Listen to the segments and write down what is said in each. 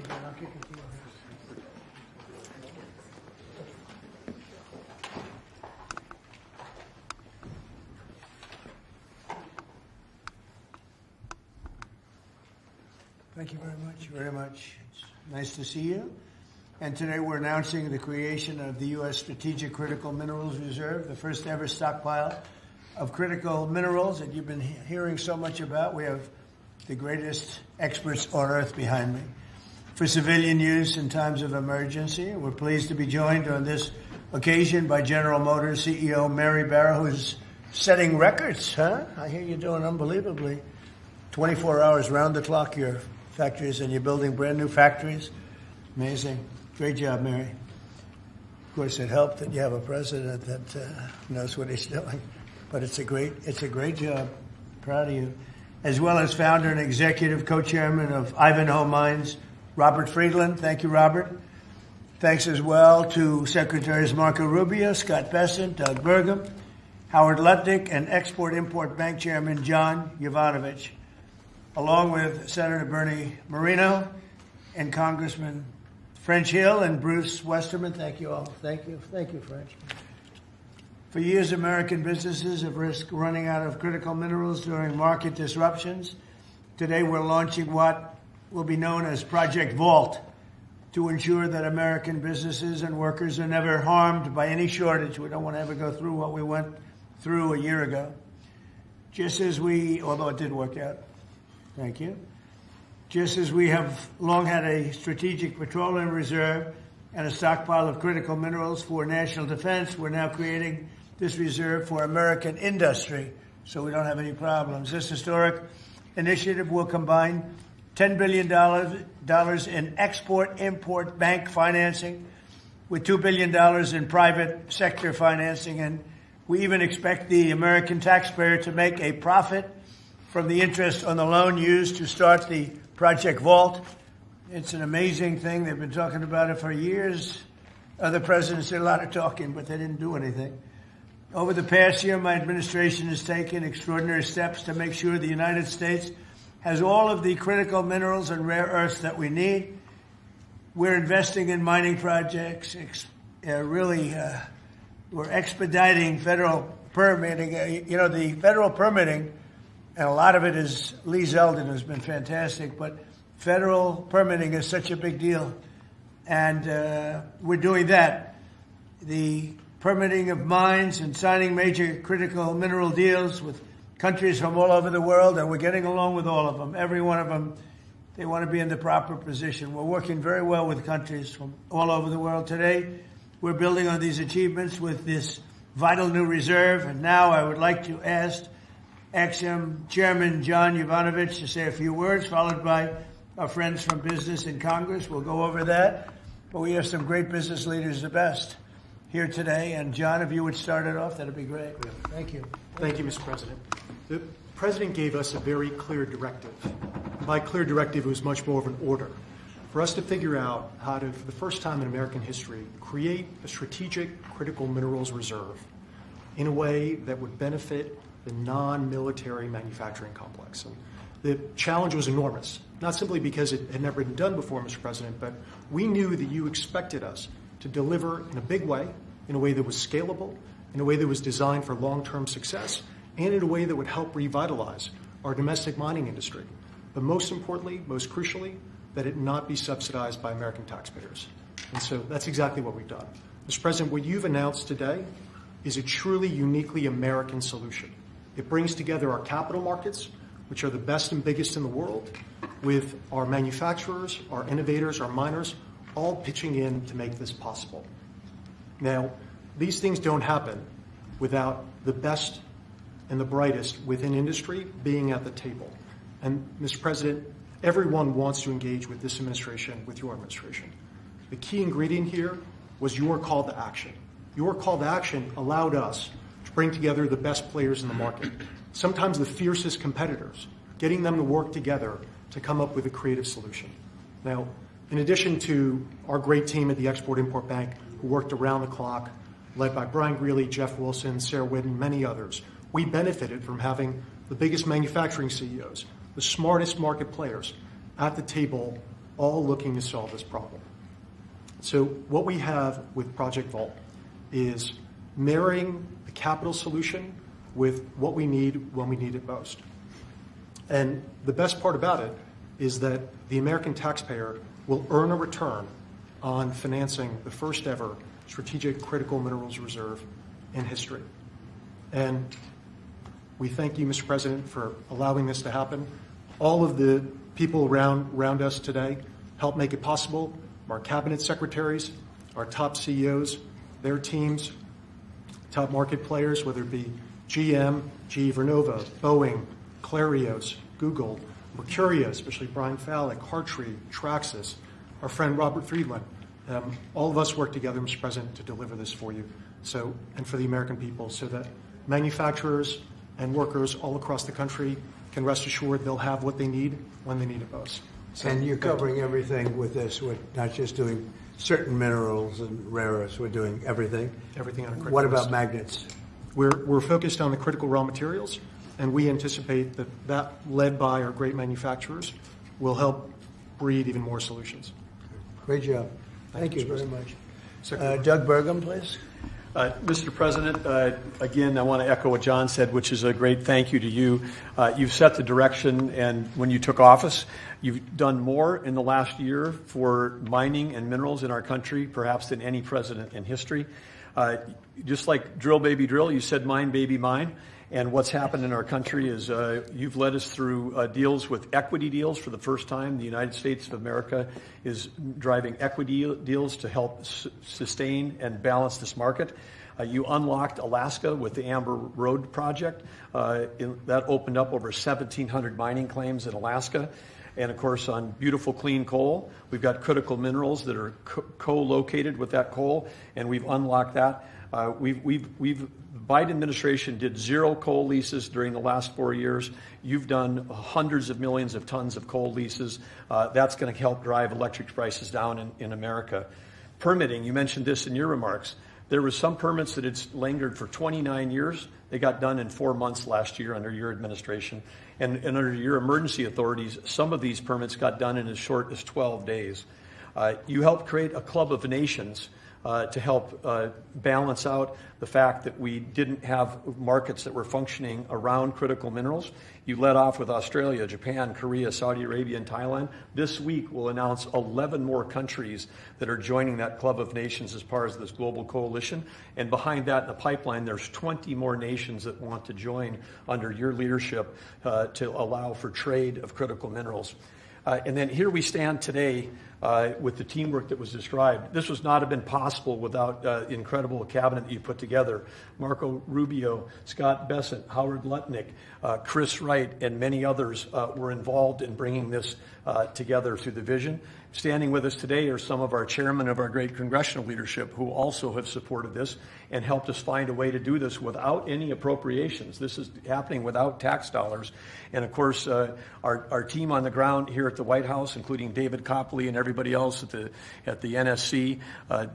stage, man. I'll kick it to you. Thank you very much. It's nice to see you. And today we're announcing the creation of the U.S. Strategic Critical Minerals Reserve, the first ever stockpile of critical minerals that you've been hearing so much about. We have the greatest experts on earth behind me for civilian use in times of emergency. We're pleased to be joined on this occasion by General Motors CEO Mary Barra, who's setting records, huh? I hear you're doing unbelievably. 24 hours round the clock, your factories, and you're building brand new factories. Amazing. Great job, Mary. Of course, it helped that you have a president that knows what he's doing. But it's a great job. Proud of you. As well as founder and executive co-chairman of Ivanhoe Mines, Robert Friedland. Thank you, Robert. Thanks as well to Secretaries Marco Rubio, Scott Bessent, Doug Burgum, Howard Lutnick, and Export-Import Bank Chairman John Yovanovitch, along with Senator Bernie Moreno and Congressman French Hill and Bruce Westerman. Thank you all. Thank you, French. For years, American businesses have risked running out of critical minerals during market disruptions. Today, we're launching what will be known as Project Vault to ensure that American businesses and workers are never harmed by any shortage. We don't want to ever go through what we went through a year ago. Just as although it did work out. Thank you. Just as we have long had a strategic petroleum reserve and a stockpile of critical minerals for national defense, we're now creating this reserve for American industry so we don't have any problems. This historic initiative will combine $10 billion in export-import bank financing with $2 billion in private sector financing, and we even expect the American taxpayer to make a profit from the interest on the loan used to start the Project Vault. It's an amazing thing. They've been talking about it for years. Other presidents did a lot of talking, but they didn't do anything. Over the past year, my administration has taken extraordinary steps to make sure the United States has all of the critical minerals and rare earths that we need. We're investing in mining projects. We're expediting federal permitting. The federal permitting, and a lot of it is Lee Zeldin, who's been fantastic, but federal permitting is such a big deal. And we're doing that. The permitting of mines and signing major critical mineral deals with countries from all over the world, and we're getting along with all of them. Every one of them, they want to be in the proper position. We're working very well with countries from all over the world. Today, we're building on these achievements with this vital new reserve. And now I would like to ask Ex-Im Chairman John Yovanovitch to say a few words, followed by our friends from business in Congress. We'll go over that. But we have some great business leaders, the best, here today. And John, if you would start it off, that'd be great. Thank you. Thank you, Mr. President. The President gave us a very clear directive. By clear directive, it was much more of an order for us to figure out how to, for the first time in American history, create a strategic critical minerals reserve in a way that would benefit the non-military manufacturing complex. And the challenge was enormous, not simply because it had never been done before, Mr. President, but we knew that you expected us to deliver in a big way, in a way that was scalable, in a way that was designed for long-term success, and in a way that would help revitalize our domestic mining industry. But most importantly, most crucially, that it not be subsidized by American taxpayers. And so that's exactly what we've done. Mr. President, what you've announced today is a truly uniquely American solution. It brings together our capital markets, which are the best and biggest in the world, with our manufacturers, our innovators, our miners, all pitching in to make this possible. Now, these things don't happen without the best and the brightest within industry being at the table. And, Mr. President, everyone wants to engage with this administration, with your administration. The key ingredient here was your call to action. Your call to action allowed us to bring together the best players in the market, sometimes the fiercest competitors, getting them to work together to come up with a creative solution. Now, in addition to our great team at the Export-Import Bank, who worked around the clock, led by Brian Greeley, Jeff Wilson, Sarah Whitten, many others, we benefited from having the biggest manufacturing CEOs, the smartest market players at the table all looking to solve this problem. So what we have with Project Vault is marrying the capital solution with what we need when we need it most. And the best part about it is that the American taxpayer will earn a return on financing the first ever strategic critical minerals reserve in history. And we thank you, Mr. President, for allowing this to happen. All of the people around us today help make it possible. Our cabinet secretaries, our top CEOs, their teams, top market players, whether it be GM, GE Vernova, Boeing, Clarios, Google, Mercuria, especially Brian Fallick, Hartree, Traxxas, our friend Robert Friedland. All of us work together, Mr. President, to deliver this for you, and for the American people, so that manufacturers and workers all across the country can rest assured they'll have what they need when they need it most. So, and you're covering everything with this. We're not just doing certain minerals and rare earths. We're doing everything. Everything on a critical What about list. magnets? We're focused on the critical raw materials, and we anticipate that led by our great manufacturers, will help breed even more solutions. Great job. Thank you Mr. very President. much. Doug Burgum, please. Mr. President, again, I want to echo what John said, which is a great thank you to you. You've set the direction, and when you took office, you've done more in the last year for mining and minerals in our country, perhaps than any president in history. Just like drill, baby, drill, you said mine, baby, mine. And what's happened in our country is you've led us through deals with equity deals for the first time. The United States of America is driving equity deals to help sustain and balance this market. You unlocked Alaska with the Amber Road project. That opened up over 1,700 mining claims in Alaska. And, of course, on beautiful, clean coal, we've got critical minerals that are co-located with that coal, and we've unlocked that. The Biden administration did 0 coal leases during the last 4 years. You've done hundreds of millions of tons of coal leases. That's going to help drive electric prices down in America. Permitting, you mentioned this in your remarks. There were some permits that had lingered for 29 years. They got done in 4 months last year under your administration. And under your emergency authorities, some of these permits got done in as short as 12 days. You helped create a club of nations to help balance out the fact that we didn't have markets that were functioning around critical minerals. You led off with Australia, Japan, Korea, Saudi Arabia, and Thailand. This week we'll announce 11 more countries that are joining that club of nations as part of this global coalition. And behind that in the pipeline, there's 20 more nations that want to join under your leadership to allow for trade of critical minerals. And then here we stand today with the teamwork that was described. This would not have been possible without the incredible cabinet that you put together. Marco Rubio, Scott Bessent, Howard Lutnick, Chris Wright, and many others were involved in bringing this together through the vision. Standing with us today are some of our chairmen of our great congressional leadership who also have supported this and helped us find a way to do this without any appropriations. This is happening without tax dollars. And of course, our team on the ground here at the White House, including David Copley and everybody else at the NSC,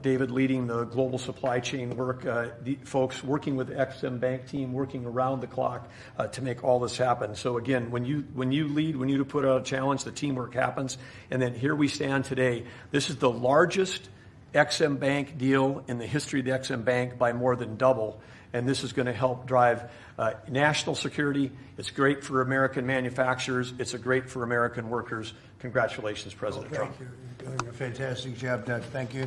David leading the global supply chain work, the folks working with the EXIM Bank team, working around the clock to make all this happen. So again, when you lead, when you put out a challenge, the teamwork happens. And then here we stand today. This is the largest EXIM Bank deal in the history of the EXIM Bank by more than double. And this is going to help drive national security. It's great for American manufacturers. It's great for American workers. Congratulations, President Trump. Thank you. You're doing a fantastic job, Doug. Thank you.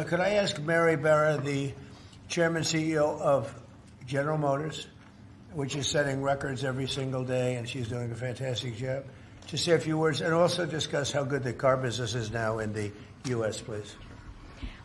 Could I ask Mary Barra, the Chairman CEO of General Motors, which is setting records every single day, and she's doing a fantastic job, to say a few words and also discuss how good the car business is now in the U.S., please.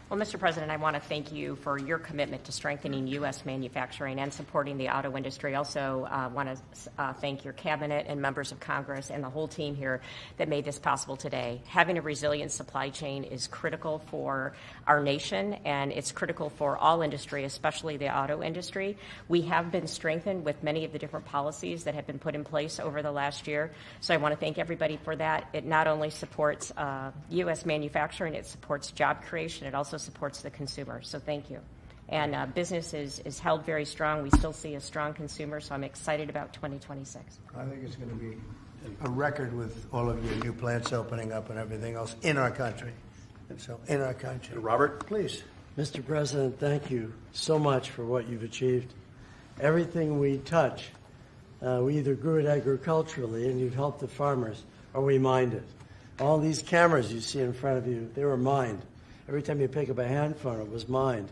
Well, Mr. President, I want to thank you for your commitment to strengthening U.S. manufacturing and supporting the auto industry. I also want to thank your cabinet and members of Congress and the whole team here that made this possible today. Having a resilient supply chain is critical for our nation, and it's critical for all industry, especially the auto industry. We have been strengthened with many of the different policies that have been put in place over the last year. So I want to thank everybody for that. It not only supports U.S. manufacturing, it supports job creation. It also supports the consumer. So thank you. And business is held very strong. We still see a strong consumer, so I'm excited about 2026. I think it's going to be a record with all of your new plants opening up and everything else in our country. And so, in our country. Robert? Please. Mr. President, thank you so much for what you've achieved. Everything we touch, we either grew it agriculturally, and you've helped the farmers, or we mined it. All these cameras you see in front of you, they were mined. Every time you pick up a hand phone, it was mined.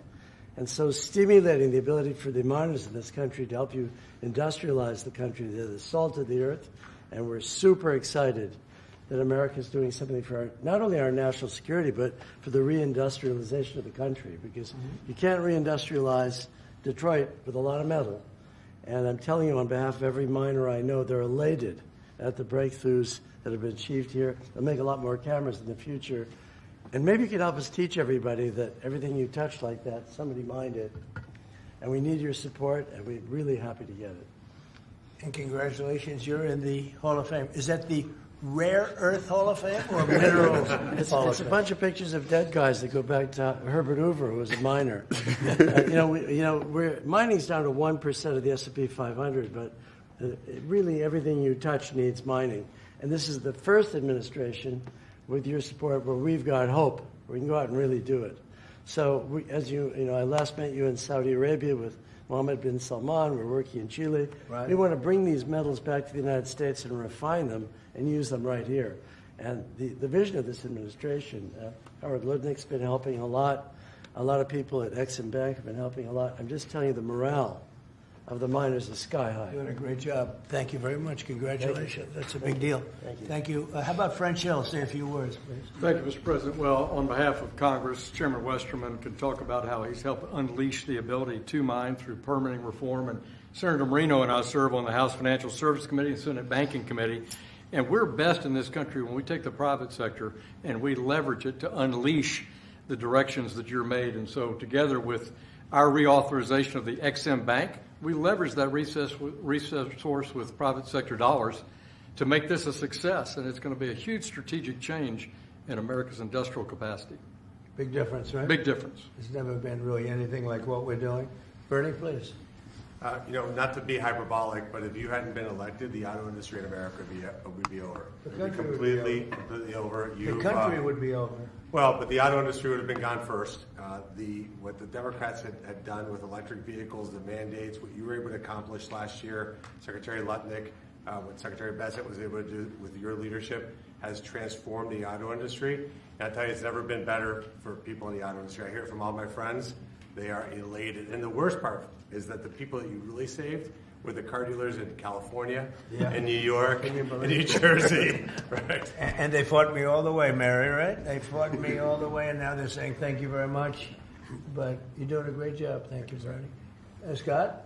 And so stimulating the ability for the miners in this country to help you industrialize the country, they're the salt of the earth, and we're super excited that America is doing something for not only our national security, but for the reindustrialization of the country, because you can't reindustrialize Detroit with a lot of metal. And I'm telling you on behalf of every miner I know, they're elated at the breakthroughs that have been achieved here. They'll make a lot more cameras in the future. And maybe you could help us teach everybody that everything you touch like that, somebody mined it. And we need your support, and we're really happy to get it. And congratulations, you're in the Hall of Fame. Is that the Rare Earth Hall of Fame or Minerals Hall of Fame? It's a bunch of pictures of dead guys that go back to Herbert Hoover, who was a miner. Mining's down to 1% of the S&P 500, but really everything you touch needs mining. And this is the first administration, with your support, where we've got hope. We can go out and really do it. So, I last met you in Saudi Arabia with Mohammed bin Salman. We're working in Chile. Right. We want to bring these metals back to the United States and refine them and use them right here. And the vision of this administration, Howard Lutnick's been helping a lot. A lot of people at Exim Bank have been helping a lot. I'm just telling you, the morale of the miners is sky high. Doing a great job. Thank you very much. Congratulations. That's a big deal. Thank you. Thank you. How about French Hill? Say a few words, please. Thank you, Mr. President. Well, on behalf of Congress, Chairman Westerman can talk about how he's helped unleash the ability to mine through permitting reform. And Senator Marino and I serve on the House Financial Services Committee and Senate Banking Committee. And we're best in this country when we take the private sector and we leverage it to unleash the directions that you're made. And so together with our reauthorization of the Exim Bank, we leverage that resource with private sector dollars to make this a success. And it's going to be a huge strategic change in America's industrial capacity. Big difference, right? Big difference. There's never been really anything like what we're doing. Bernie, please. Not to be hyperbolic, but if you hadn't been elected, the auto industry in America would be over. The It would be country completely over. The country would be over. Well, but the auto industry would have been gone first. What the Democrats had done with electric vehicles, the mandates, what you were able to accomplish last year, Secretary Lutnick, what Secretary Bassett was able to do with your leadership, has transformed the auto industry. And I tell you, it's never been better for people in the auto industry. I hear it from all my friends. They are elated. And the worst part is that the people that you really saved were the car dealers in California, in New York, in New Jersey. Right. And they fought me all the way, Mary, right? They fought me all the way, and now they're saying thank you very much. But you're doing a great job. Thank you, Bernie. Scott?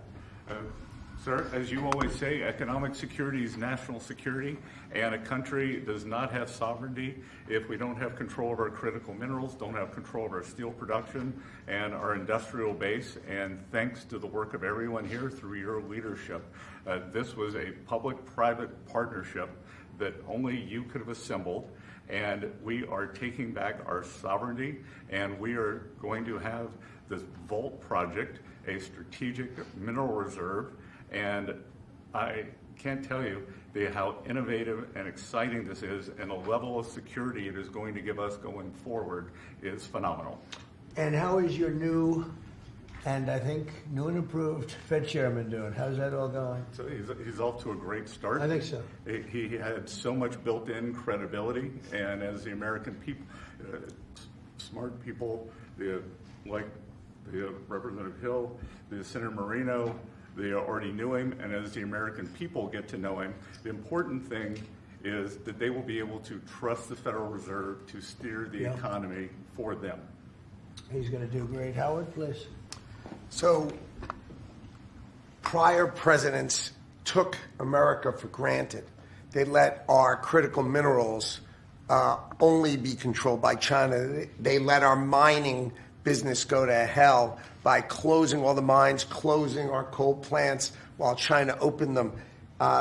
Sir, as you always say, economic security is national security, and a country does not have sovereignty if we don't have control of our critical minerals, don't have control of our steel production and our industrial base. And thanks to the work of everyone here through your leadership, this was a public-private partnership that only you could have assembled. And we are taking back our sovereignty, and we are going to have this Vault project, a strategic mineral reserve. And I can't tell you how innovative and exciting this is, and the level of security it is going to give us going forward is phenomenal. And how is your new, and I think new and improved Fed chairman doing? How's that all going? So he's off to a great start. I think so. He had so much built-in credibility, and as the American people, smart people, like the Representative Hill, the Senator Marino, they already knew him, and as the American people get to know him, the important thing is that they will be able to trust the Federal Reserve to steer the economy for them. He's going to do great. Howard, please. So, prior presidents took America for granted. They let our critical minerals only be controlled by China. They let our mining business go to hell by closing all the mines, closing our coal plants while China opened them.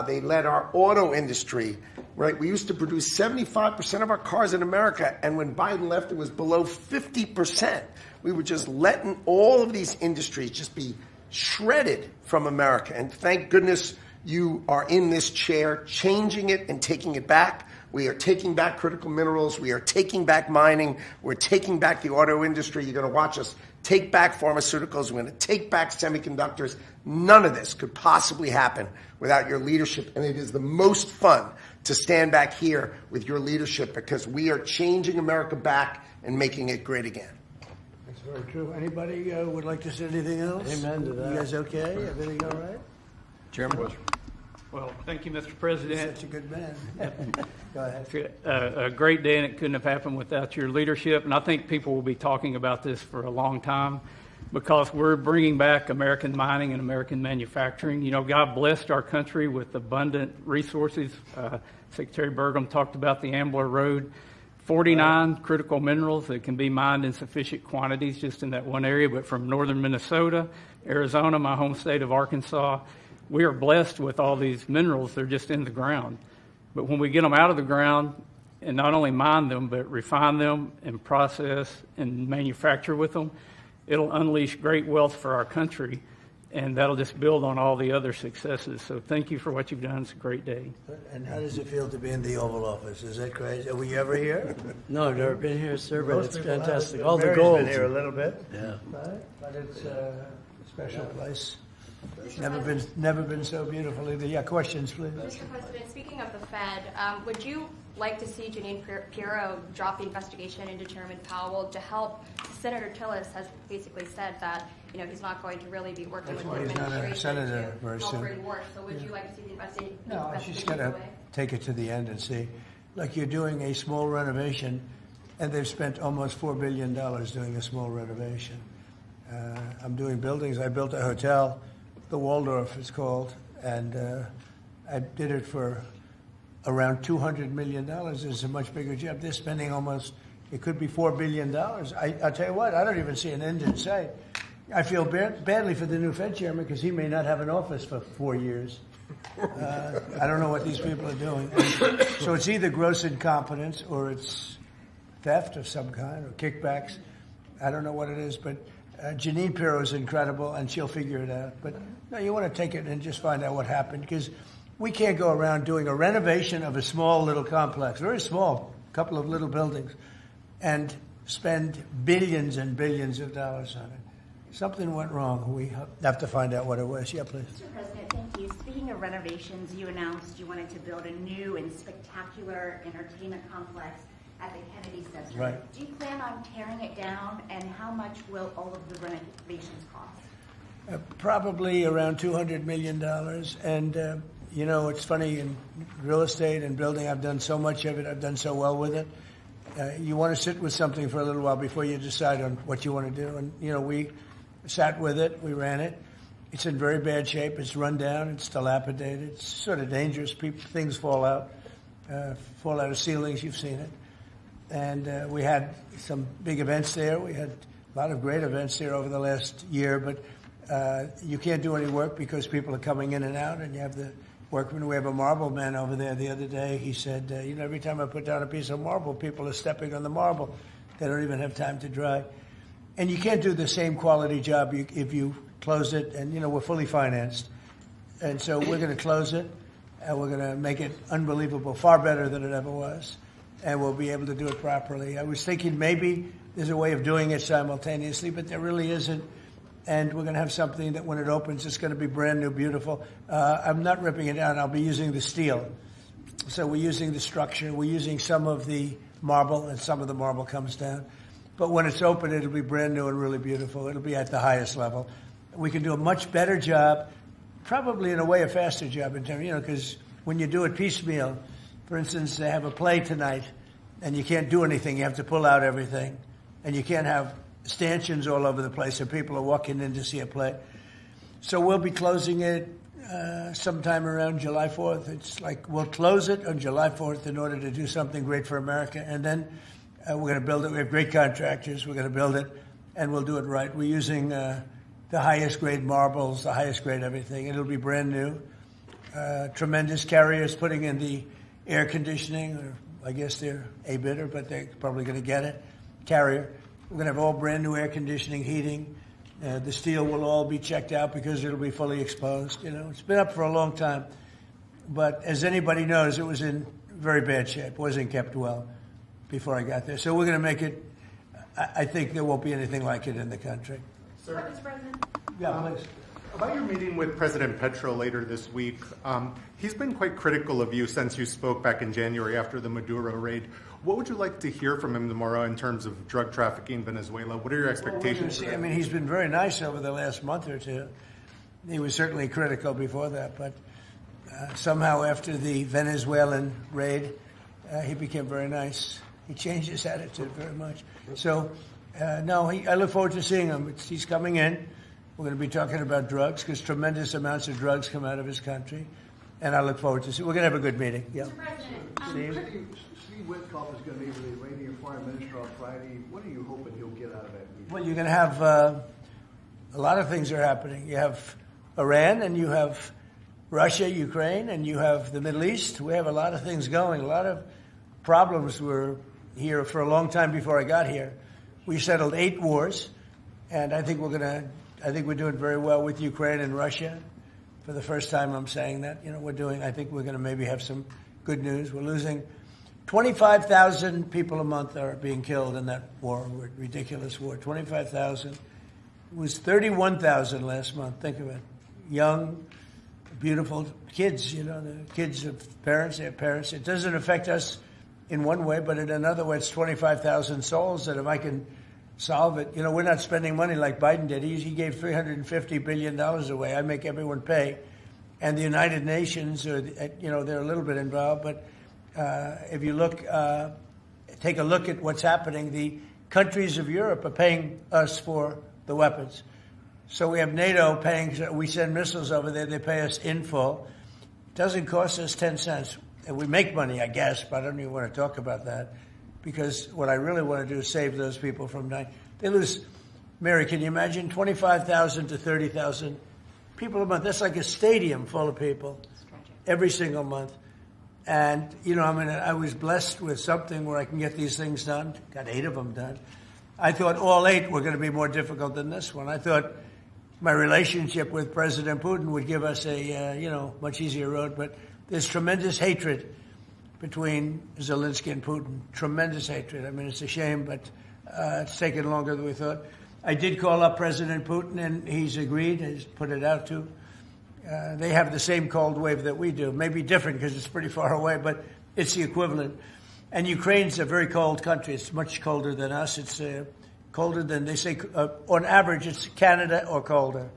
They let our auto industry, right? We used to produce 75% of our cars in America, and when Biden left, it was below 50%. We were just letting all of these industries just be shredded from America. And thank goodness You are in this chair changing it and taking it back. We are taking back critical minerals. We are taking back mining. We're taking back the auto industry. You're going to watch us take back pharmaceuticals. We're going to take back semiconductors. None of this could possibly happen without your leadership. And it is the most fun to stand back here with your leadership because we are changing America back and making it great again. That's very true. Anybody would like to say anything else? Amen to that. You guys okay? Everything all right? Chairman. Well, thank you, Mr. President. Such a good man. Go ahead. It's a great day, and it couldn't have happened without your leadership. And I think people will be talking about this for a long time because we're bringing back American mining and American manufacturing. You know, God blessed our country with abundant resources. Secretary Burgum talked about the Ambler Road. 49 critical minerals that can be mined in sufficient quantities just in that one area, but from northern Minnesota, Arizona, my home state of Arkansas, we are blessed with all these minerals. They're just in the ground. But when we get them out of the ground and not only mine them, but refine them and process and manufacture with them, it'll unleash great wealth for our country, and that'll just build on all the other successes. So thank you for what you've done. It's a great day. And how does it feel to be in the Oval Office? Is that crazy? Were you ever here? No, I've never been here, sir, but Most it's people fantastic. have. All the Mary's gold. been here a little bit. Yeah. Right? But it's a special place. Never been so beautiful either. Yeah, questions, please. Mr. President, speaking of the Fed, would you like to see Janine Pirro drop the investigation into Chairman Powell to help? Senator Tillis has basically said that he's not going to really be working That's with why the he's not a administration senator very to help soon. bring work. So would you like to see the investigation? No, she's got to take it to the end and see. Like you're doing a small renovation, and they've spent almost $4 billion doing a small renovation. I'm doing buildings. I built a hotel, the Waldorf it's called, and I did it for around $200 million. It's a much bigger job. They're spending almost, it could be $4 billion. I'll tell you what, I don't even see an end in sight. I feel badly for the new Fed chairman because he may not have an office for 4 years. I don't know what these people are doing. So it's either gross incompetence or it's theft of some kind or kickbacks. I don't know what it is, but Janine Pirro is incredible, and she'll figure it out. But no, you want to take it and just find out what happened, because we can't go around doing a renovation of a small little complex, very small, couple of little buildings, and spend billions and billions of dollars on it. Something went wrong. We have to find out what it was. Yeah, please. Mr. President, thank you. Speaking of renovations, you announced you wanted to build a new and spectacular entertainment complex at the Kennedy Center. Right. Do you plan on tearing it down, and how much will all of the renovations cost? Probably around $200 million. And, it's funny, in real estate and building, I've done so much of it. I've done so well with it. You want to sit with something for a little while before you decide on what you want to do. And, we sat with it. We ran it. It's in very bad shape. It's run down. It's dilapidated. It's sort of dangerous. Things fall out of ceilings. You've seen it. And we had some big events there. We had a lot of great events there over the last year, but you can't do any work because people are coming in and out, and you have the workmen. We have a marble man over there the other day. He said, every time I put down a piece of marble, people are stepping on the marble. They don't even have time to dry. And you can't do the same quality job if you close it, and, we're fully financed. And so we're going to close it, and we're going to make it unbelievable, far better than it ever was. And we'll be able to do it properly. I was thinking maybe there's a way of doing it simultaneously, but there really isn't. And we're going to have something that when it opens, it's going to be brand new, beautiful. I'm not ripping it down. I'll be using the steel. So we're using the structure. We're using some of the marble, and some of the marble comes down. But when it's open, it'll be brand new and really beautiful. It'll be at the highest level. We can do a much better job, probably in a way a faster job in terms, because when you do it piecemeal, for instance, they have a play tonight, and you can't do anything. You have to pull out everything. And you can't have stanchions all over the place, and people are walking in to see a play. So we'll be closing it sometime around July 4th. It's like we'll close it on July 4th in order to do something great for America. And then we're going to build it. We have great contractors. We're going to build it, and we'll do it right. We're using the highest grade marbles, the highest grade everything. It'll be brand new. Tremendous carriers putting in the air conditioning, or I guess they're a bidder, but they're probably going to get it. Carrier. We're going to have all brand new air conditioning, heating. The steel will all be checked out because it'll be fully exposed. You know, it's been up for a long time. But as anybody knows, it was in very bad shape. It wasn't kept well before I got there. So we're going to make it, I think there won't be anything like it in the country. Sir, Mr. President. Yeah, please. About your meeting with President Petro later this week, he's been quite critical of you since you spoke back in January after the Maduro raid. What would you like to hear from him tomorrow in terms of drug trafficking in Venezuela? What are your expectations? I mean, he's been very nice over the last month or two. He was certainly critical before that, but somehow after the Venezuelan raid, he became very nice. He changed his attitude very much. So, no, I look forward to seeing him. He's coming in. We're going to be talking about drugs because tremendous amounts of drugs come out of his country. And I look forward to see. We're going to have a good meeting. Yeah. Mr. President, Steve Witkoff is going to meet with the Iranian foreign minister on Friday. What are you hoping he'll get out of that meeting? Well, you're going to have a lot of things are happening. You have Iran and you have Russia, Ukraine, and you have the Middle East. We have a lot of things going. A lot of problems were here for a long time before I got here. We settled 8 wars, and I think we're doing very well with Ukraine and Russia. For the first time, I'm saying that. You know, I think we're going to maybe have some good news. We're losing 25,000 people a month are being killed in that war, ridiculous war. 25,000. It was 31,000 last month. Think of it. Young, beautiful kids, you know, the kids of parents, their parents. It doesn't affect us in one way, but in another way, it's 25,000 souls that if I can solve it, you know, we're not spending money like Biden did. He gave $350 billion away. I make everyone pay. And the United Nations, you know, they're a little bit involved, but if you look, take a look at what's happening, the countries of Europe are paying us for the weapons. So we have NATO paying, we send missiles over there, they pay us in full. It doesn't cost us 10 cents. And we make money, I guess, but I don't even want to talk about that because what I really want to do is save those people from dying. They lose, Mary, can you imagine 25,000 to 30,000 people a month? That's like a stadium full of people every single month. And, you know, I mean, I was blessed with something where I can get these things done. Got 8 of them done. I thought all 8 were going to be more difficult than this one. I thought my relationship with President Putin would give us a, you know, much easier road. But there's tremendous hatred between Zelensky and Putin. Tremendous hatred. I mean, it's a shame, but it's taken longer than we thought. I did call up President Putin, and he's agreed. He's put it out to. They have the same cold wave that we do. Maybe different because it's pretty far away, but it's the equivalent. And Ukraine's a very cold country. It's much colder than us. It's colder than, they say, on average, it's Canada or colder.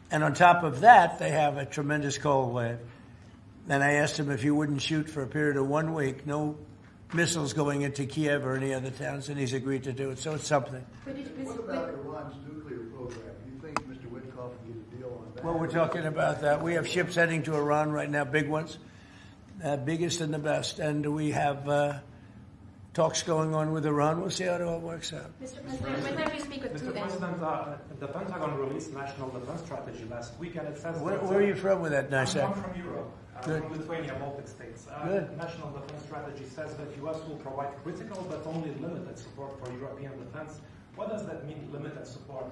And on top of that, they have a tremendous cold wave. And I asked him if he wouldn't shoot for a period of 1 week, no missiles going into Kiev or any other towns, and he's agreed to do it. So it's something. What about Iran's nuclear program? Do you think Mr. Witkoff can get a deal on that? Well, we're talking about that. We have ships heading to Iran right now, big ones, biggest and the best. And we have talks going on with Iran. We'll see how it all works out. Mr. President, when did you speak with Mr. Putin? President, the Pentagon released National Defense Strategy last week, and it says Where are you from with that nice I'm accent? from Europe, Good. from Lithuania, Baltic states. Good. National Defense Strategy says that U.S. will provide critical but only limited support for European defense. What does that mean, limited support?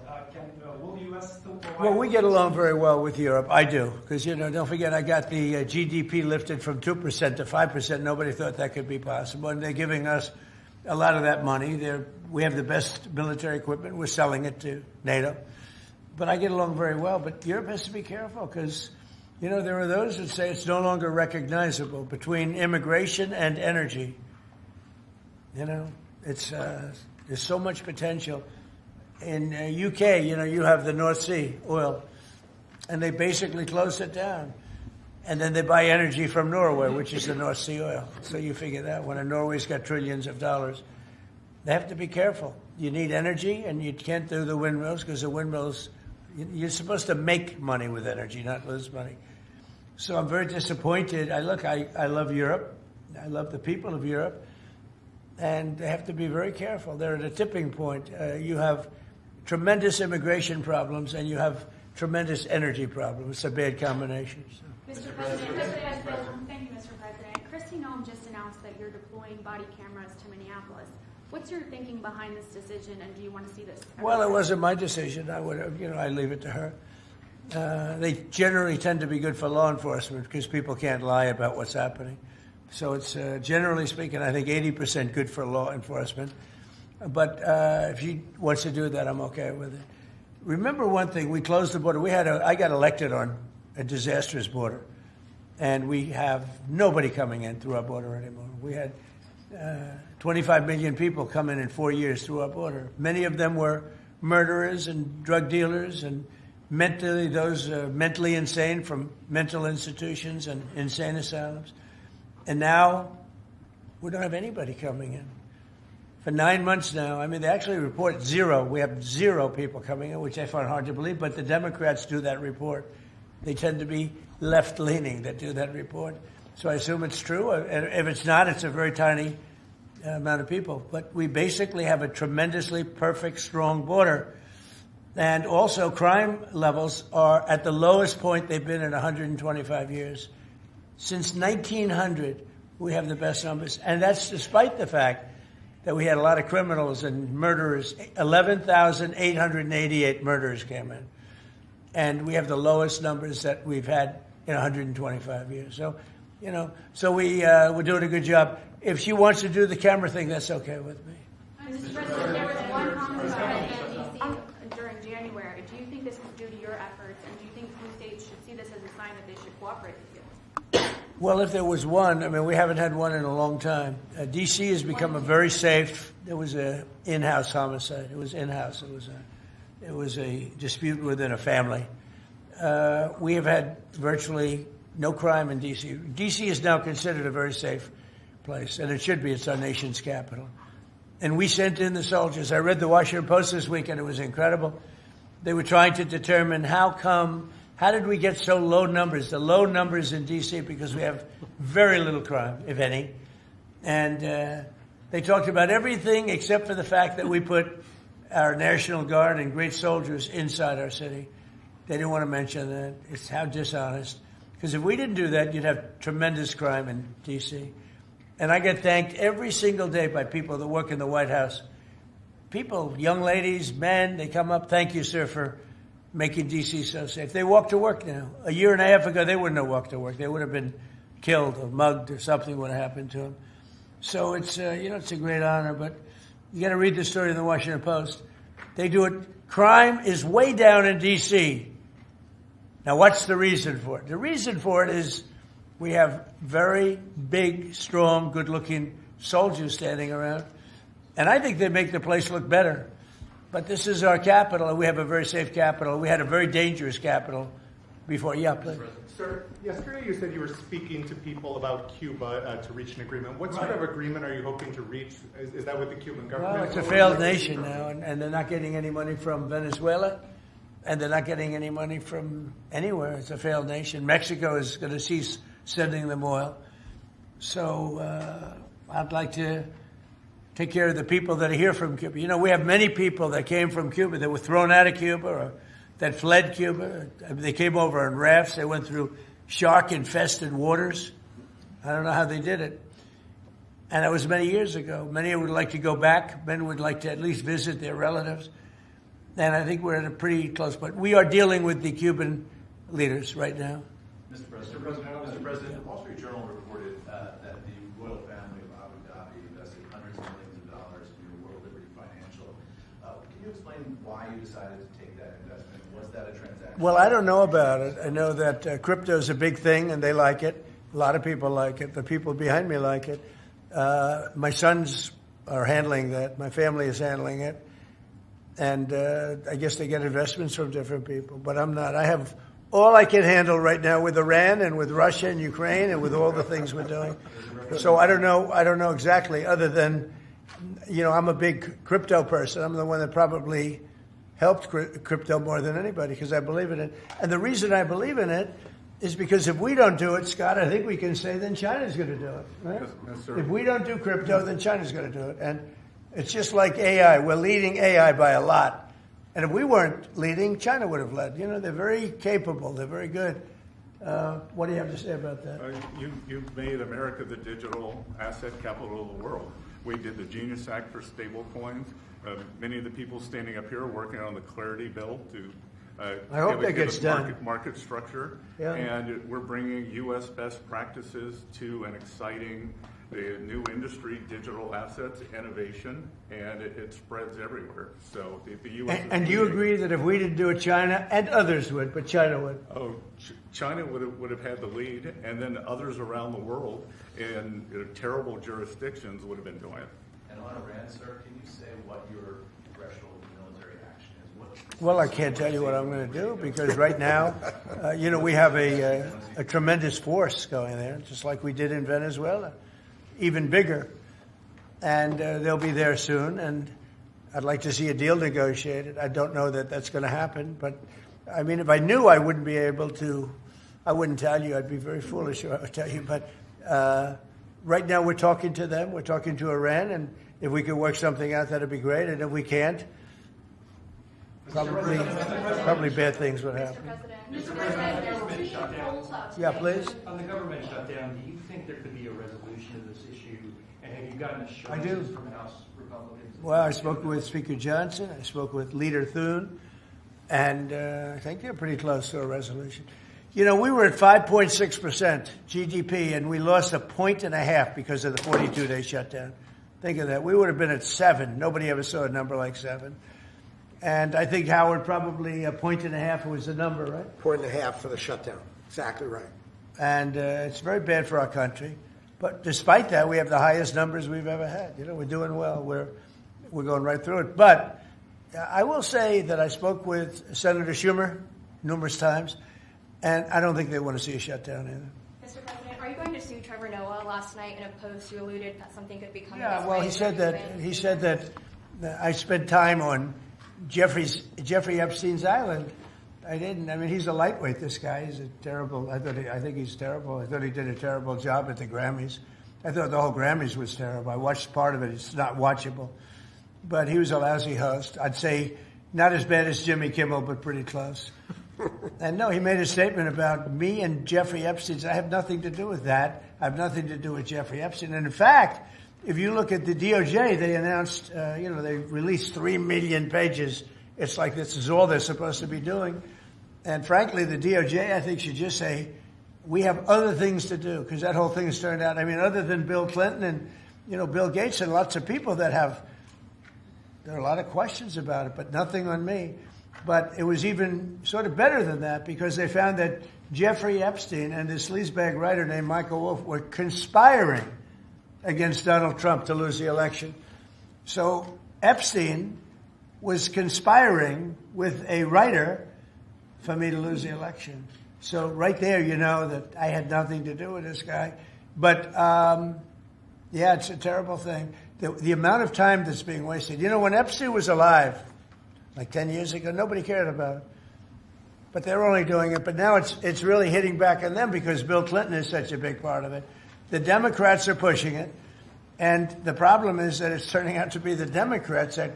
Will U.S. still provide... Well, we get along very well with Europe. I do. Because, you know, don't forget, I got the GDP lifted from 2% to 5%. Nobody thought that could be possible. And they're giving us a lot of that money. We have the best military equipment. We're selling it to NATO. But I get along very well. But Europe has to be careful because, you know, there are those that say it's no longer recognizable between immigration and energy. You know, it's there's so much potential. In UK, you know, you have the North Sea oil, and they basically closed it down. And then they buy energy from Norway, which is the North Sea oil. So you figure that when Norway's got trillions of dollars, they have to be careful. You need energy, and you can't do the windmills because the windmills, you're supposed to make money with energy, not lose money. So I'm very disappointed. I love Europe. I love the people of Europe. And they have to be very careful. They're at a tipping point. You have tremendous immigration problems, and you have tremendous energy problems. It's a bad combination. So. Mr. President, thank you, Mr. President. Kristi Noem just announced that you're deploying body cameras to Minneapolis. What's your thinking behind this decision, and do you want to see this? Well, it wasn't my decision. I would, I leave it to her. They generally tend to be good for law enforcement because people can't lie about what's happening. So it's generally speaking, I think 80% good for law enforcement. But if she wants to do that, I'm okay with it. Remember one thing: we closed the border. I got elected on a disastrous border, and we have nobody coming in through our border anymore. We had 25 million people come in 4 years through our border. Many of them were murderers and drug dealers and mentally insane from mental institutions and insane asylums. And now we don't have anybody coming in. For 9 months now, I mean, they actually report zero. We have 0 people coming in, which I find hard to believe, but the Democrats do that report. They tend to be left-leaning that do that report. So I assume it's true. And if it's not, it's a very tiny amount of people. But we basically have a tremendously perfect, strong border. And also crime levels are at the lowest point they've been in 125 years. Since 1900, we have the best numbers. And that's despite the fact that we had a lot of criminals and murderers. 11,888 murderers came in. And we have the lowest numbers that we've had in 125 years. So, we're doing a good job. If she wants to do the camera thing, that's okay with me. Mr. President, there was one homicide in D.C. during January. Do you think this is due to your efforts, and do you think blue states should see this as a sign that they should cooperate with you? Well, if there was one, I mean, we haven't had one in a long time. D.C. has become a very safe. There was an in-house homicide. It was in-house. It was a dispute within a family. We have had virtually no crime in D.C. D.C. is now considered a very safe place, and it should be. It's our nation's capital. And we sent in the soldiers. I read the Washington Post this week, and it was incredible. They were trying to determine how did we get so low numbers? The low numbers in D.C. because we have very little crime, if any. And they talked about everything except for the fact that we put our National Guard and great soldiers inside our city. They didn't want to mention that. It's how dishonest. Because if we didn't do that, you'd have tremendous crime in D.C. And I get thanked every single day by people that work in the White House. People, young ladies, men, they come up, thank you, sir, for making D.C. so safe. They walk to work now. A year and a half ago, they wouldn't have walked to work. They would have been killed or mugged or something would have happened to them. So it's, it's a great honor, but you got to read the story in the Washington Post. They do it. Crime is way down in D.C. Now, what's the reason for it? The reason for it is we have very big, strong, good-looking soldiers standing around. And I think they make the place look better. But this is our capital, and we have a very safe capital. We had a very dangerous capital before. Yeah, please. Sir, yesterday you said you were speaking to people about Cuba to reach an agreement. What sort of agreement are you hoping to reach? Is that with the Cuban government? Well, it's a failed nation now, and they're not getting any money from Venezuela, and they're not getting any money from anywhere. It's a failed nation. Mexico is going to cease sending them oil. So I'd like to take care of the people that are here from Cuba. You know, we have many people that came from Cuba that were thrown out of Cuba or that fled Cuba. They came over on rafts. They went through shark-infested waters. I don't know how they did it. And that was many years ago. Many would like to go back. Many would like to at least visit their relatives. And I think we're at a pretty close point. We are dealing with the Cuban leaders right now. Mr. President, the Wall Street Journal reported that the royal family of Abu Dhabi invested hundreds of millions of dollars in your World Liberty Financial. Can you explain why you decided to take that investment? Was that a transaction? Well, I don't know about it. I know that crypto is a big thing, and they like it. A lot of people like it. The people behind me like it. My sons are handling that. My family is handling it. And I guess they get investments from different people. But I'm not. I have all I can handle right now with Iran and with Russia and Ukraine and with all the things we're doing. So I don't know exactly, other than, I'm a big crypto person. I'm the one that probably helped crypto more than anybody because I believe in it. And the reason I believe in it is because if we don't do it, Scott, I think we can say then China's going to do it. Right? Yes, sir. If we don't do crypto, then China's going to do it. And it's just like AI. We're leading AI by a lot. And if we weren't leading, China would have led. They're very capable. They're very good. What do you have to say about that? You've made America the digital asset capital of the world. We did the Genius Act for stable coins. Many of the people standing up here are working on the Clarity Bill to I hope that gets done. Market structure. Yeah. And we're bringing U.S. best practices to an exciting new industry, digital assets, innovation, and it spreads everywhere. So the U.S. And do you agree that if we didn't do it, China and others would, but China would? Oh, China would have had the lead, and then others around the world in terrible jurisdictions would have been doing it. And on Iran, sir, can you say what your threshold military action is? Well, I can't tell you what I'm going to do because right now, we have a tremendous force going there, just like we did in Venezuela, even bigger. And they'll be there soon, and I'd like to see a deal negotiated. I don't know that that's going to happen, but, I mean, if I knew I wouldn't be able to, I wouldn't tell you. I'd be very foolish if I would tell you. But right now we're talking to them. We're talking to Iran, and if we could work something out, that'd be great. And if we can't, probably bad things would happen. Mr. President, there's two polls out today. Yeah, please. On the government shutdown, do you think there could be a resolution of this issue? And have you gotten I do. assurances from House Republicans? Well, I spoke with Speaker Johnson. I spoke with Leader Thune. And I think they're pretty close to a resolution. We were at 5.6% GDP, and we lost 1.5 points because of the 42-day shutdown. Think of that. We would have been at 7. Nobody ever saw a number like 7. And I think, Howard, probably 1.5 points was the number, right? 1.5 for the shutdown. Exactly right. And it's very bad for our country. But despite that, we have the highest numbers we've ever had. We're doing well. We're going right through it. But I will say that I spoke with Senator Schumer numerous times, and I don't think they want to see a shutdown either. Mr. President, are you going to sue Trevor Noah? Last night in a post, you alluded that something could be coming. Yeah, well, he said that I spent time on Jeffrey Epstein's island. I didn't. I mean, he's a lightweight, this guy. He's a terrible. I think he's terrible. I thought he did a terrible job at the Grammys. I thought the whole Grammys was terrible. I watched part of it. It's not watchable. But he was a lousy host. I'd say not as bad as Jimmy Kimmel, but pretty close. And no, he made a statement about me and Jeffrey Epstein. I have nothing to do with that. I have nothing to do with Jeffrey Epstein. And in fact, if you look at the DOJ, they announced, they released 3 million pages. It's like this is all they're supposed to be doing. And frankly, the DOJ, I think, should just say, we have other things to do, because that whole thing has turned out, other than Bill Clinton and, Bill Gates and lots of people that there are a lot of questions about it, but nothing on me. But it was even sort of better than that, because they found that Jeffrey Epstein and this sleazebag writer named Michael Wolff were conspiring against Donald Trump to lose the election. So Epstein was conspiring with a writer for me to lose the election. So right there, that I had nothing to do with this guy. But, it's a terrible thing. The amount of time that's being wasted. When Epstein was alive, like 10 years ago, nobody cared about it. But they're only doing it. But now it's really hitting back on them because Bill Clinton is such a big part of it. The Democrats are pushing it. And the problem is that it's turning out to be the Democrats that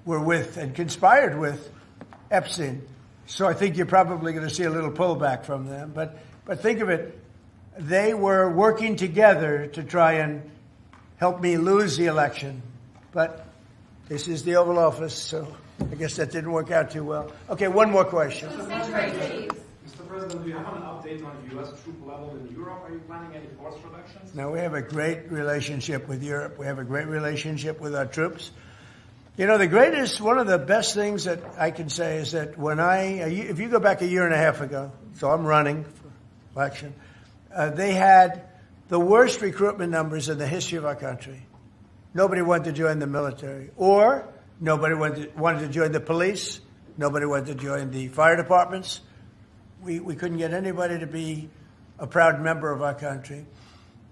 were with and conspired with Epstein. So I think you're probably going to see a little pullback from them. But think of it. They were working together to try and help me lose the election. But this is the Oval Office, so I guess that didn't work out too well. Okay, one more question. Mr. President, do you have an update on the U.S. troop level in Europe? Are you planning any force reductions? No, we have a great relationship with Europe. We have a great relationship with our troops. One of the best things that I can say is that if you go back a year and a half ago, so I'm running for election, they had the worst recruitment numbers in the history of our country. Nobody wanted to join the military, or nobody wanted to join the police. Nobody wanted to join the fire departments. We couldn't get anybody to be a proud member of our country.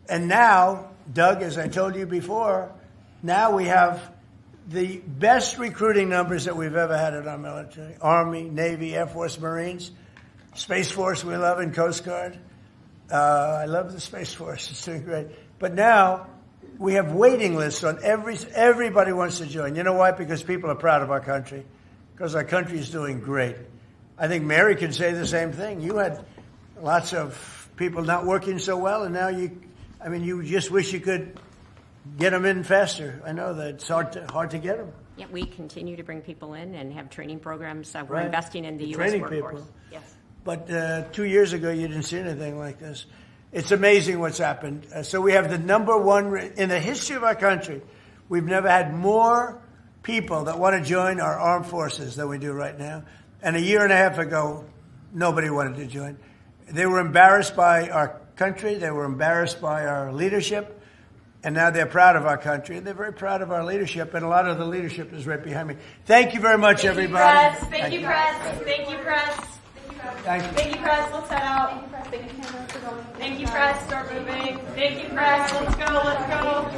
And now, Doug, as I told you before, now we have the best recruiting numbers that we've ever had in our military. Army, Navy, Air Force, Marines, Space Force we love, and Coast Guard. I love the Space Force. It's doing great. But now we have waiting lists on everybody wants to join. You know why? Because people are proud of our country. Because our country is doing great. I think Mary can say the same thing. You had lots of people not working so well, and now you just wish you could get them in faster. I know that it's hard to get them. Yeah, we continue to bring people in and have training programs. We're Right. investing in the U.S. Training workforce. people. Yes. But 2 years ago, you didn't see anything like this. It's amazing what's happened. So we have the number one in the history of our country. We've never had more people that want to join our armed forces than we do right now. And a year and a half ago, nobody wanted to join. They were embarrassed by our country. They were embarrassed by our leadership. And now they're proud of our country. And they're very proud of our leadership. And a lot of the leadership is right behind me. Thank you very much, everybody. Thank you, press. Thank you, press. Thank you. Thank you, press. Let's head out. Thank you, press. Start moving. Thank you, press. Let's go. Let's go.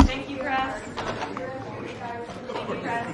Thank you, press. Thank you, press.